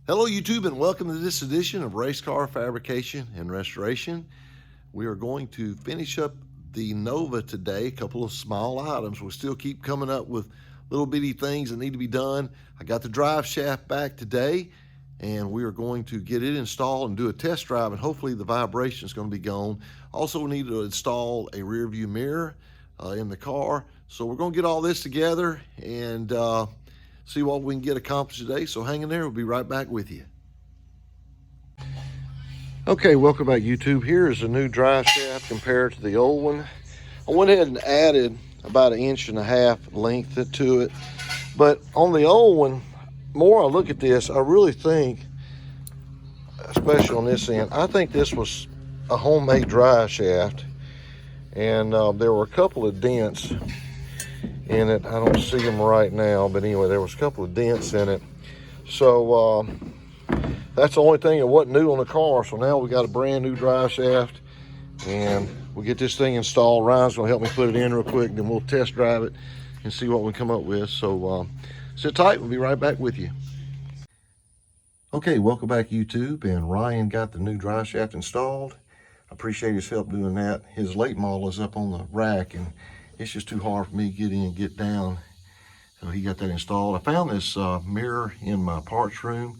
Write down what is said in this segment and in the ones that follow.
Hello YouTube, and welcome to this edition of Race Car Fabrication and Restoration. We are going to finish up the Nova today. A couple of small items. We'll still keep coming up with little bitty things that need to be done. I got the drive shaft back today, and we are going to get it installed and do a test drive, and hopefully the vibration is going to be gone. Also, we need to install a rear view mirror in the car. So we're going to get all this together and see what we can get accomplished today. So hang in there, we'll be right back with you. Okay, welcome back YouTube. Here is a new drive shaft compared to the old one. I went ahead and added about 1.5 inches length to it. But on the old one, more I look at this, I really think, especially on this end, I think this was a homemade drive shaft. And there were a couple of dents in it. I don't see them right now, but anyway, there was a couple of dents in it. So that's the only thing that wasn't new on the car. So now we got a brand new drive shaft, and we'll get this thing installed. Ryan's gonna help me put it in real quick, and then we'll test drive it and see what we come up with. So sit tight, we'll be right back with you. Okay, welcome back YouTube, and Ryan got the new drive shaft installed. I appreciate his help doing that. His late model is up on the rack, and it's just too hard for me to get in and get down. So he got that installed. I found this mirror in my parts room,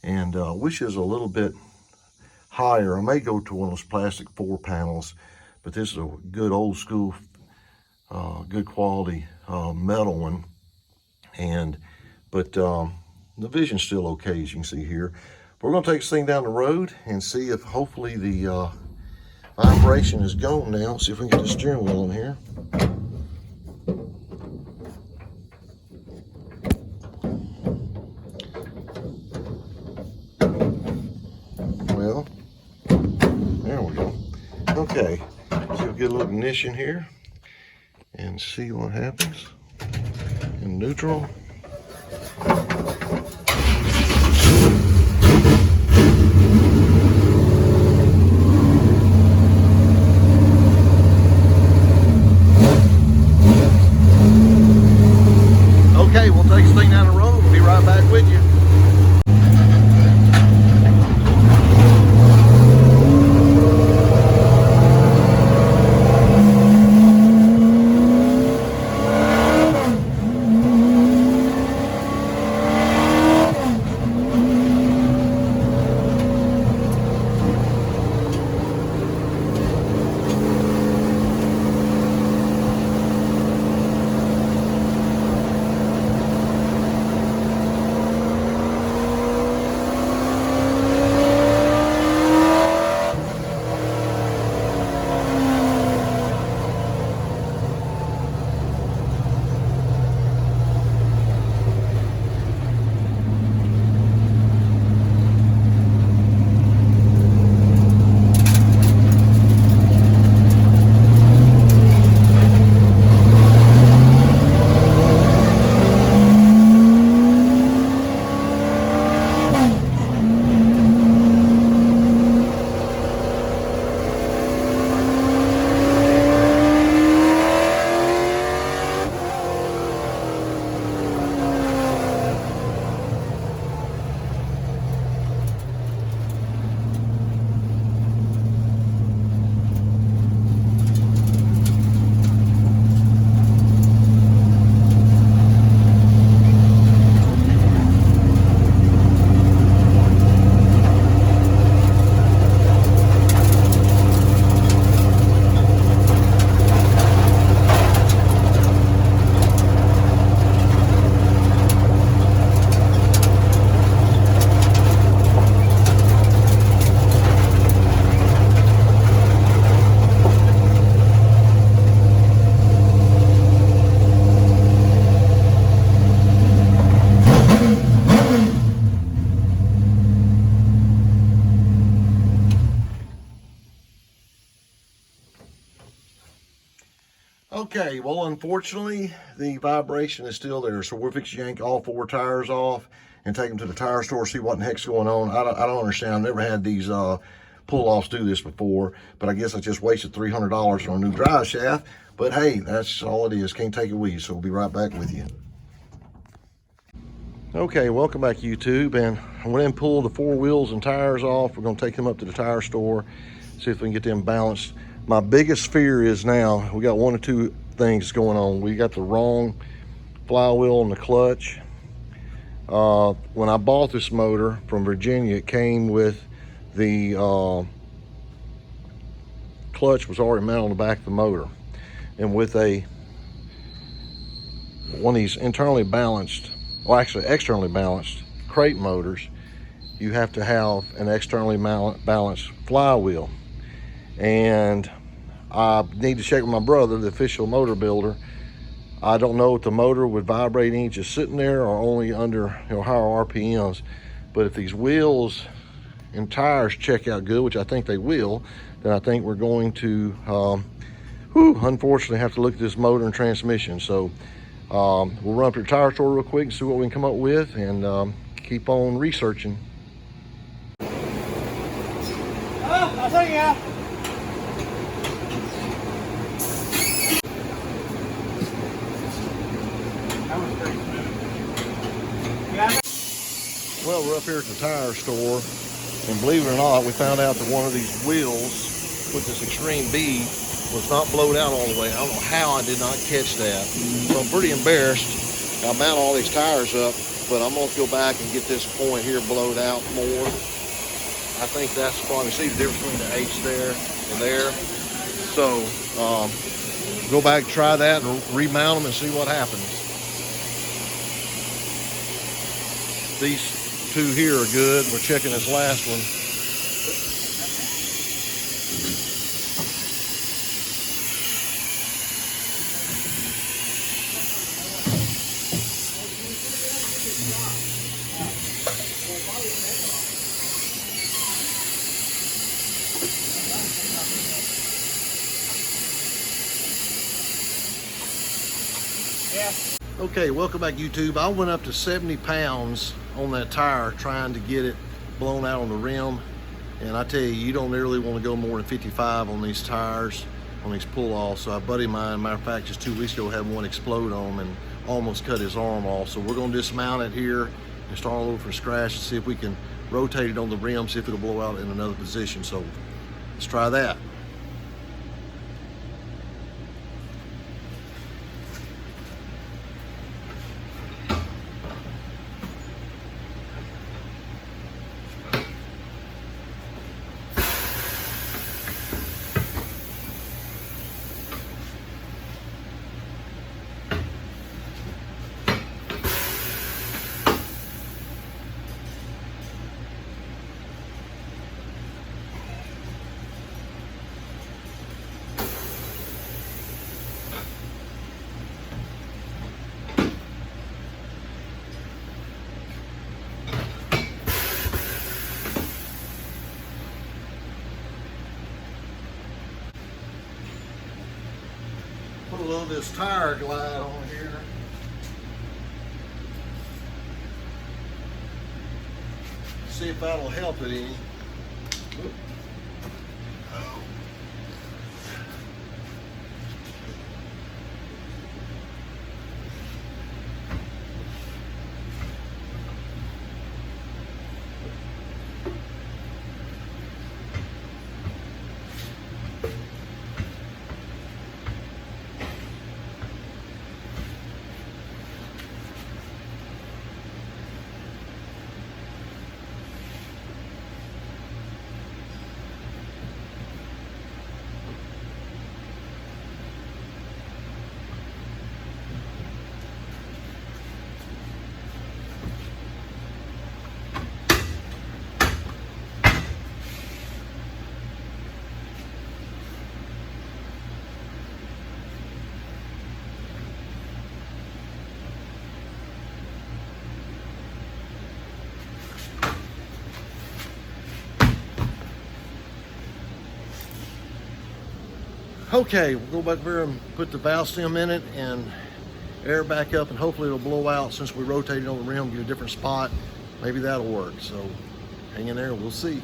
and wish it was a little bit higher. I may go to one of those plastic 4 panels, but this is a good old school, good quality metal one. But the vision's still okay, as you can see here. But we're gonna take this thing down the road and see if hopefully the vibration is gone now. See if we can get the steering wheel in here. Well, there we go. Okay, so we'll get a little ignition here and see what happens in neutral. Okay, we'll take this thing down the road. We'll be right back with you. Okay, well, unfortunately, the vibration is still there, so we're fixing to yank all 4 tires off and take them to the tire store, see what the heck's going on. I don't understand. I've never had these pull-offs do this before, but I guess I just wasted $300 on a new drive shaft. But hey, that's all it is. Can't take it with you, so we'll be right back with you. Okay, welcome back YouTube, and I went and pulled the 4 wheels and tires off. We're gonna take them up to the tire store, see if we can get them balanced. My biggest fear is now, we got one or two things going on. We got the wrong flywheel on the clutch. When I bought this motor from Virginia, it came with the clutch was already mounted on the back of the motor. And with one of these internally balanced, well actually externally balanced crate motors, you have to have an externally balanced flywheel. And I need to check with my brother, the official motor builder. I don't know if the motor would vibrate any just sitting there or only under higher RPMs. But if these wheels and tires check out good, which I think they will, then I think we're going to, unfortunately, have to look at this motor and transmission. So we'll run up to the tire store real quick and see what we can come up with, and keep on researching. I'll tell you. Well, we're up here at the tire store, and believe it or not, we found out that one of these wheels with this extreme bead was not blowed out all the way. I don't know how I did not catch that. So I'm pretty embarrassed. I mount all these tires up, but I'm gonna go back and get this point here blowed out more. I think that's probably, see the difference between the H there and there. So go back, try that, and remount them and see what happens. These two here are good. We're checking this last one. Okay, welcome back YouTube. I went up to 70 pounds on that tire trying to get it blown out on the rim, and I tell you, you don't really want to go more than 55 on these tires, on these pull-offs. So a buddy of mine, matter of fact, just 2 weeks ago had one explode on him and almost cut his arm off. So we're going to dismount it here and start all over from scratch and see if we can rotate it on the rim, see if it'll blow out in another position. So let's try that. Put a little of this tire glide on here. See if that'll help it any. Okay, we'll go back there and put the valve stem in it and air back up, and hopefully it'll blow out since we rotated on the rim, get a different spot. Maybe that'll work. So hang in there, we'll see.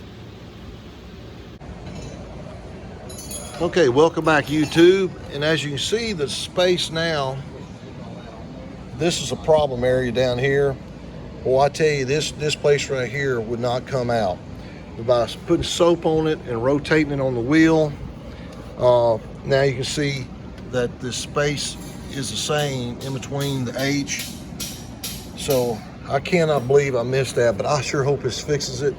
Okay, welcome back YouTube. And as you can see, the space now, this is a problem area down here. Well, I tell you, this place right here would not come out. By putting soap on it and rotating it on the wheel, now you can see that the space is the same in between the H. So I cannot believe I missed that, but I sure hope this fixes it.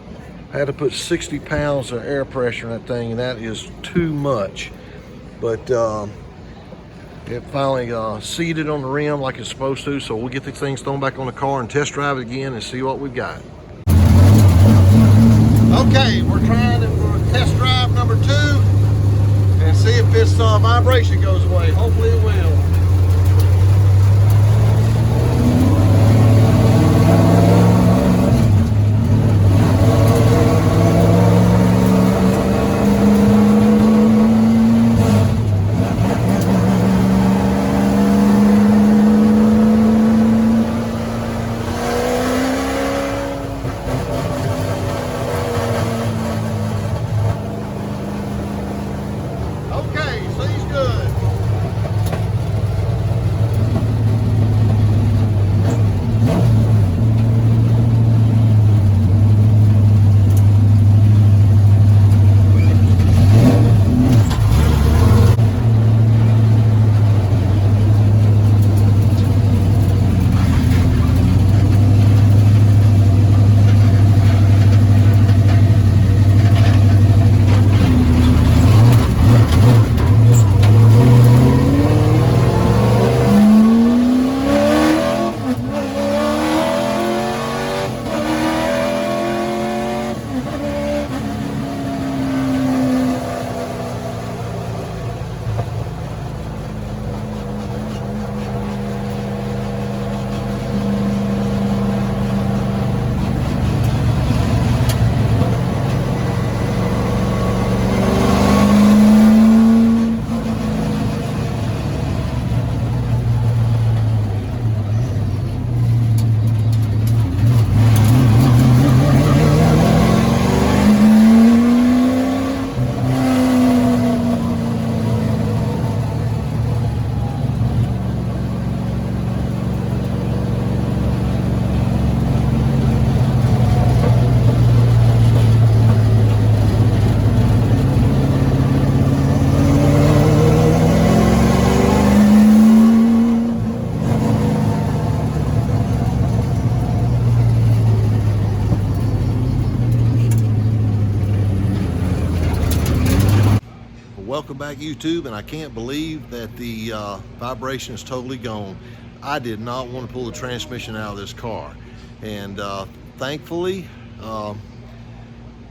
I had to put 60 pounds of air pressure in that thing, and that is too much. But it finally seated on the rim like it's supposed to, so we'll get these things thrown back on the car and test drive it again and see what we've got. Okay, we're trying it for test drive number 2 and see if this vibration goes away. Hopefully it will. Welcome back, YouTube, and I can't believe that the vibration is totally gone. I did not want to pull the transmission out of this car, and thankfully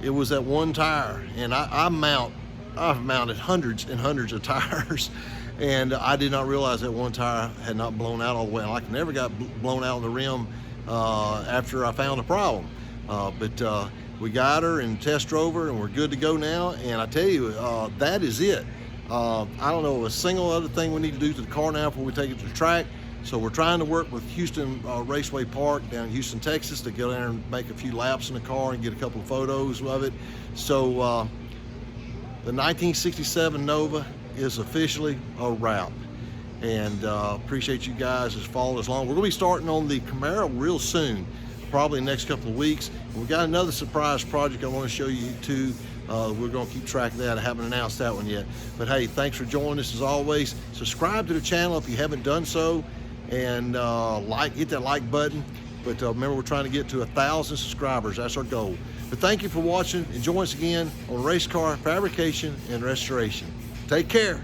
it was that one tire. And I've mounted hundreds and hundreds of tires, and I did not realize that one tire had not blown out all the way. Like, never got blown out on the rim after I found the problem, but we got her and test drove her, and we're good to go now. And I tell you, that is it. I don't know a single other thing we need to do to the car now before we take it to the track. So we're trying to work with Houston Raceway Park down in Houston, Texas, to go there and make a few laps in the car and get a couple of photos of it. So the 1967 Nova is officially a wrap. And appreciate you guys as following us along. We're going to be starting on the Camaro real soon, probably in the next couple of weeks. And we got another surprise project I want to show you too. We're going to keep track of that. I haven't announced that one yet. But hey, thanks for joining us as always. Subscribe to the channel if you haven't done so, and hit that like button. But remember, we're trying to get to 1,000 subscribers. That's our goal. But thank you for watching, and join us again on Race Car Fabrication and Restoration. Take care.